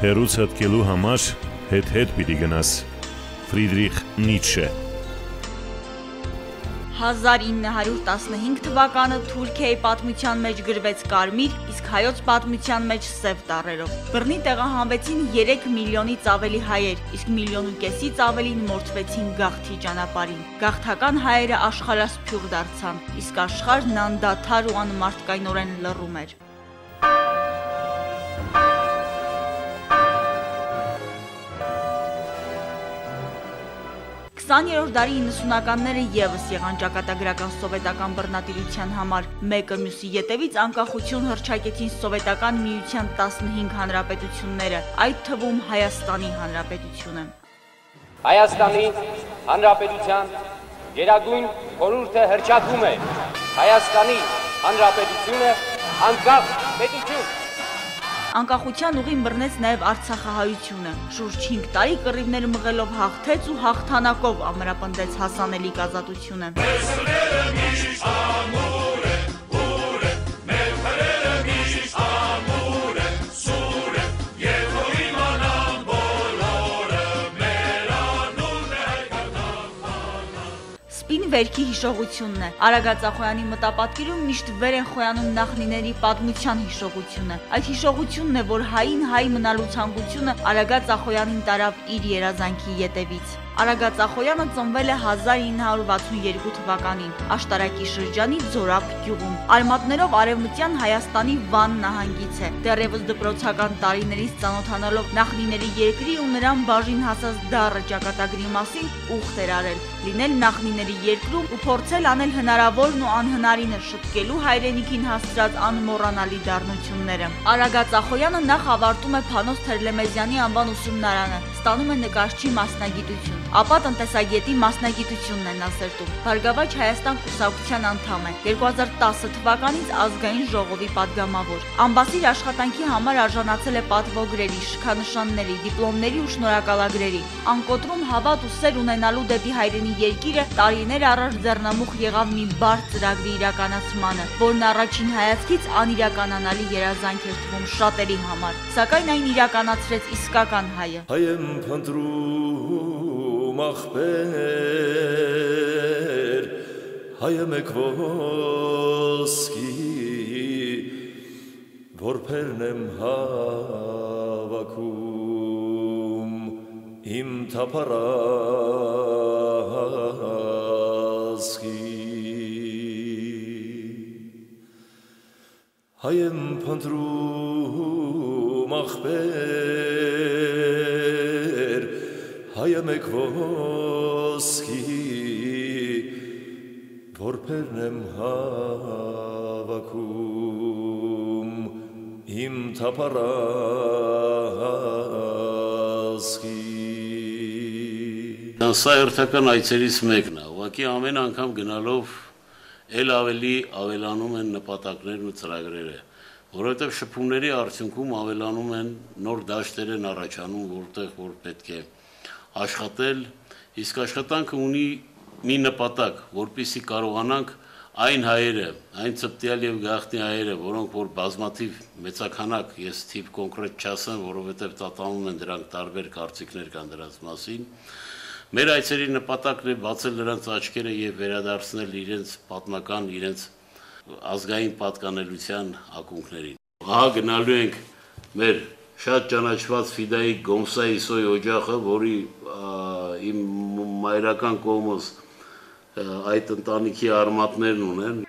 Հերուց հտկելու համար հետ պիտի գնաս։ Ֆրիդրիխ Նիցշե 1915 թվականը Թուրքիայի պատմության մեջ գրվեց կարմիր, իսկ հայոց պատմության մեջ սև տառերով։ Բռնի տեղահանվեցին 3 միլիոնից ավելի հայեր, իսկ 1,5 միլիոնից ավելին մորթվեցին գաղթի ճանապարհին։ Գաղթական հայերը աշխարհասփյուռ դարձան, իսկ աշխարհն անդադար ու անմարդկայնորեն լռում էր։ 20-րդ դարի 90-ականները ևս եղան ճակատագրական սովետական բռնատիրության համար, մեկը մյուսի ետևից անկախություն հռչակեցին Սովետական Միության 15 հանրապետությունները, այդ թվում Հայաստանի Հանրապետությունը։ Հայաստանի Հանրապետության Գերագույն խորհուրդը հռչակում է Հայաստանի Հանրապետությունը անկախ պետություն։ Անկախության ուղին բռնեց նաև Արցախահայությունը։ Շուրջ 5 տարի կռիվներ մղելով հաղթեց ու հաղթանակով ամրապնդեց հասանելիք ազատությունը։ Սպին վերքի հիշողությունն է։ Արագածախոյանի մտապատկերում միշտ վեր են խոյանում նախնիների պատմության հիշողությունը։ Այդ հիշողությունն է, որ հային հայ մնալու ցանկությունը Արագածախոյանին տարավ իր երազանքի ետևից։ Արագածախոյանը ծնվել է 1962 թվականին Աշտարակի շրջանի Ձորապ գյուղում։ Արմատներով արևմտյան Հայաստանի Վան նահանգից է։ Դեռևս դպրոցական տարիներից ծանոթանալով նախնիների երկրի ու նրան բաժին հասած դառը ճակատագրի մասին ուխտ էր արել, լինել նախնիների երկրում ու փորձել անել հնարավորն ու անհնարինը շտկելու հայրենիքին հասցրած անմոռանալի դառնությունները։ Արագածախոյանը նախ ավարտում է Փանոս Թերլեմեզյանի անվան ուսումնարանը, ստանում է նկարչի մասնագիտություն, ապա տնտեսագետի մասնագիտությունն է նա սերտում։ Բարգավաճ Հայաստան կուսակցության անդամ է։ 2010 թվականից ազգային ժողովի падգամավոր։ Ամբասիր աշխատանքի համար արժանացել է պատվոգրերի, շքանշանների, դիպլոմների ու շնորհակալագրերի։ Անկոտրում հավատ ու սեր ունենալու դեպի հայրենի երկիրը տարիներ առաջ ձեռնամուխ եղավ մի բարդ ծրագրի իրականացմանը, որն առաջին հայացքից անիրականանալի երազանք էր թվում շատերի համար, սակայն այն իրականացրեց իսկական հայը։ Հայեմ փնտրում ախպեր, հայեմ եք ոսկի, որբերն եմ հավաքում, իմ թափարազգի։ Հայեմ փնտրում ախպեր, հայեմ եք ոսկի, որբերն եմ հավաքում, իմ թափարազգի։ Սա հերթական այցերից մեկն է, ուղղակի ամեն անգամ գնալով էլ ավելի ավելանում են նպատակներն ու ծրագրերը, որովհետև շփումների արդյունքում ավելանում են նոր դաշտեր են առաջանում, որտեղ որ պետք է աշխատել, իսկ աշխատանքը ունի մի նպատակ, որպեսզի կարողանանք այն հայերը, այն ծպտյալ եւ գաղտնի հայերը, որոնք որ բազմաթիվ մեծականակ, ես թիվ կոնկրետ չասեմ, որովհետև տատանում են դրանք տարբեր կարծիքներ կան դրանց մասին, մեր այցերի նպատակն է բացել նրանց աչքերը եւ վերադարձնել իրենց պատմական, իրենց ազգային պատկանելության ակունքներին։ Ահա գնալու ենք մեր շատ ճանաչված ֆիդայի Գոմսայի սոյ օջախը, որի իմ մայրական կողմս այդ ընտանիքի արմատներն ունեն։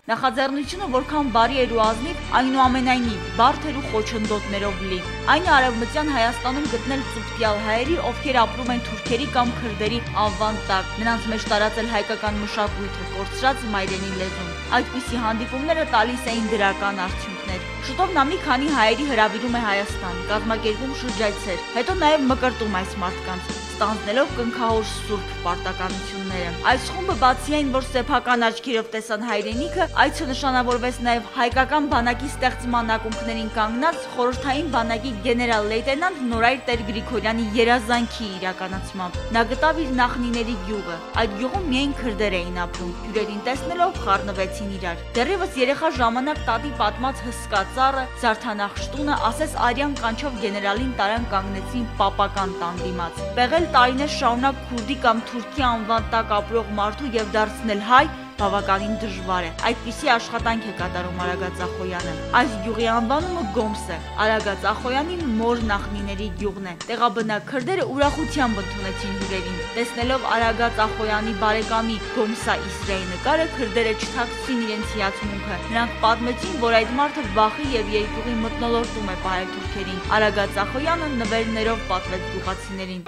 Նախաձեռնությունը որքան բարի էր ու ազնիվ, այնուամենայնիվ բարդ էր ու խոչընդոտներով լի։ Այն է արևմտյան Հայաստանում գտնել ծուպտյալ հայերի, ովքեր ապրում են թուրքերի կամ քրդերի անվան տակ, նրանց մեջ տարածել հայկական մշակույթը, կորցրած մայրենի լեզուն։ Այդպիսի հանդիպումները տալիս էին դրական արդյունքներ։ Շուտով նա մի քանի հայերի հրավիրում է Հայաստան, կազմակերպում շրջայցեր, հետո նաև մկրտում այս մարդկանց։ ստանձնելով կնքահոր սուրբ պարտականությունները։ Այս խումբը բացի այն, որ սեփական աչքերով տեսան հայրենիքը, այցը նշանավորվեց նաև հայկական բանակի ստեղծման ակունքներին կանգնած խորհրդային բանակի գեներալ-լեյտենանտ Նորայր Տեր Գրիգորյանի երազանքի իրականացմամբ։ Նա գտավ իր նախնիների գյուղը։ Այդ գյուղում միայն քրդեր էին ապրում։ Հյուրերին տեսնելով խառնվեցին իրար։ Դեռևս երեխա ժամանակ տատի պատմած հսկա ծառը, զարդանախշ տունը, ասես արյան կանչով գեներալին տարան կանգնեցին պապական տան դիմաց։ Պեղել տարիներ շարունակ քուրդի կամ թուրքի անվան տակ ապրող մարդու եւ դարձնել հայ բավականին դժվար է։ Այդպիսի աշխատանք է կատարում Արագած Ախոյանը։ Այս գյուղի անվանումը Գոմս է։ Արագած Ախոյանի մոր նախնիների գյուղն է։ Տեղաբնակ քրդերը ուրախությամբ ընդունեցին հյուրերին։ Տեսնելով Արագած Ախոյանի բարեկամի Գոմսա Իսրայի նկարը, քրդերը չթաքցրին իրենց հիացմունքը։ Նրանք պատմեցին, որ այդ մարդը վախի եւ երկյուղի մթնոլորտում է պահել թուրքերին։ Արագած Ախոյանը նվերներով պատվեց գյուղացիներին։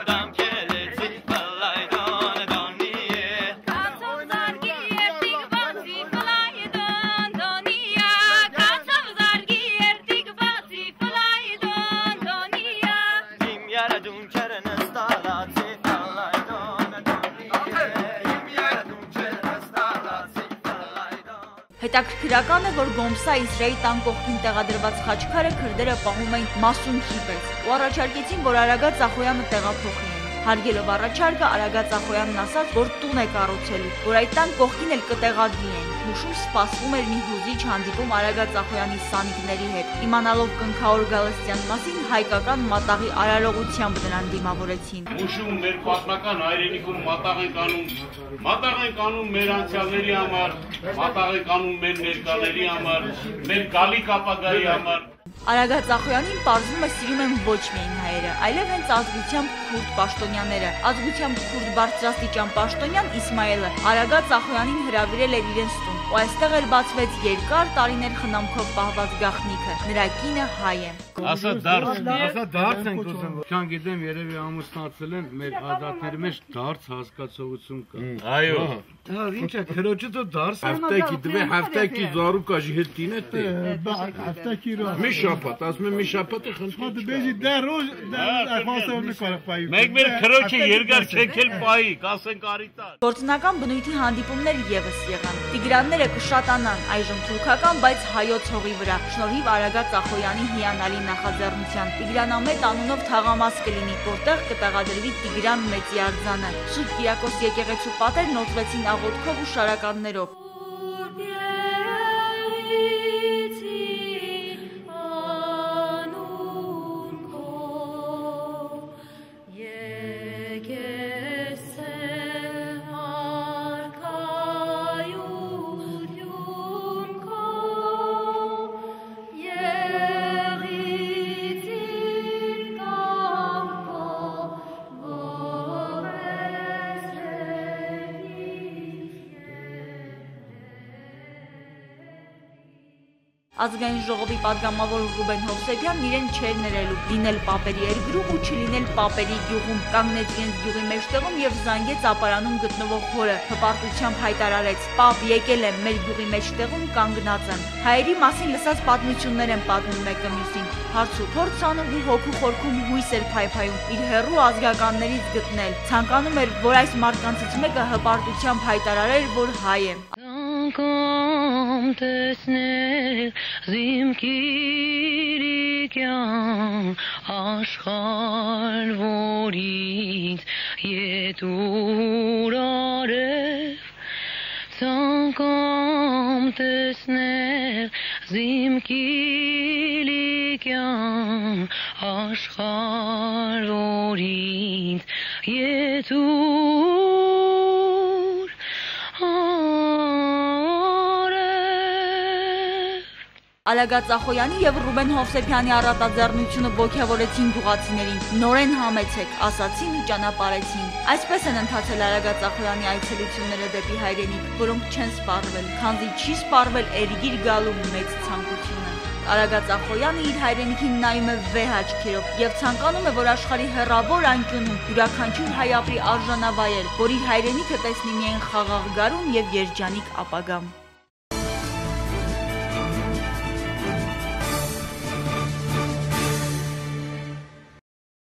Հետաքրքրական է, որ Գոմսա Իսրայի տան կողքին տեղադրված խաչքարը քրդերը պահում էին մասունքի պես ու առաջարկեցին, որ Արագած Ախոյանը տեղափոխի։ Հարգելով առաջարկը, Արագած Ախոյանն ասաց, որ տուն է կառուցելու, որ այդ տան կողքին էլ կտեղադրի են։ Հուշում սպասվում էր մի հուզիչ հանդիպում Արագած Ախոյանի սանիկների հետ։ Իմանալով կնքահոր Գալստյան մասին, հայկական մատաղի արարողությամբ նրան դիմավորեցին։ Հուշում մեր պատմական հայրենիքում մատաղ ենք անում մեր անցյալների համար, մատաղ ենք անում մեր ներկաների համար, մեր գալիք ապագայի համար։ Արագած Ախոյանին պարզվում է սիրում են ոչ միայն հայերը, այլև հենց ազգությամբ քուրդ պաշտոնյաները։ Ազգությամբ քուրդ բարձրաստիճան պաշտոնյան Իսմայելը Արագած Ախոյանին հրավիրել էր իրենց տուն, ու այստեղ էլ բացվեց երկար տարիներ խնամքով պահված գաղտնիքը։ Նրա կինը հայ է։ Ասա դարձ ենք ուզում։ Քան գիտեմ, երևի ամուսնացել են, մեր ազատների մեջ դարձ հասկացողություն կա։ Այո։ Ինչ է, քրոջը դու դարձ հaftaքի դվե հaftaքի զարուկա ժհետինը դե։ Հaftaքի ռոզ։ Մի շաբաթ, ասում եմ մի շաբաթը խնդրում։ Բեզի դեռ ախոսով նկարը պայի։ Մեկ մեր քրոջը երկար չեկել պայի, կասենք արիտար։ Գործնական բնույթի հանդիպումներ եւս եղան։ Տիգրանները կշատանան, այժմ թուրքական, բայց հայոց հողի վրա, շնորհիվ Արագած Ախոյանի հիանալի նախաձեռնության։ Տիգրանամետ անունով թաղամաս կլինի, որտեղ կտեղադրվի Տիգրան Մեծի արձանը։ Սուրբ Կիրակոս եկեղեցու պատերն օծվեցին աղոթքով ու շարականներով։ Ազգային ժողովի պատգամավոր Ռուբեն Հովսեփյանն իրեն չէր ներելու լինել պապերի երկրում ու չլինել պապերի գյուղում, կանգնեց իրենց գյուղի մեջտեղում եւ զանգեց ապարանում գտնվող հորը, հպարտությամբ հայտարարեց. «Պապ, եկել եմ, մեր գյուղի մեջտեղում կանգնած եմ»։ Հայերի մասին լսած պատմություններ են պատմում մեկը մյուսին, հարց ու փորձ անում ու հոգու խորքում հույս էր փայփայում իր հեռու ազգականներից գտնել, ցանկանում էր, որ այս մարդկանցից մեկը հպարտությամբ հայտարարեր, որ հայ է։ Տեսնել զիմքիրիկյան աշխարհ, որից ետուր արև, ցանկամ տեսնել զիմքիրիկյան աշխարհ, որից ետուր Արագած Ախոյանի եւ Ռուբեն Հովսեփյանի առատաձեռնությունը ոգևորեցին գյուղացիներին։ Նորեն համեցեք, ասացին ու ճանապարհեցին։ Այսպես են ընթացել Արագած Ախոյանի այցելությունները դեպի հայրենիք, որոնք չեն սպառվել, քանզի չի սպառվել Էրգիր գալու մեծ ցանկությունը։ Արագած Ախոյանը իր հայրենիքին նայում է վեհ աչքերով եւ ցանկանում է, որ աշխարհի հեռավոր անկյունում յուրաքանչյուր հայ ապրի արժանավայել, որ իր հայրենիքը տեսնի միայն խաղաղ գարուն եւ երջանիկ ապագամ։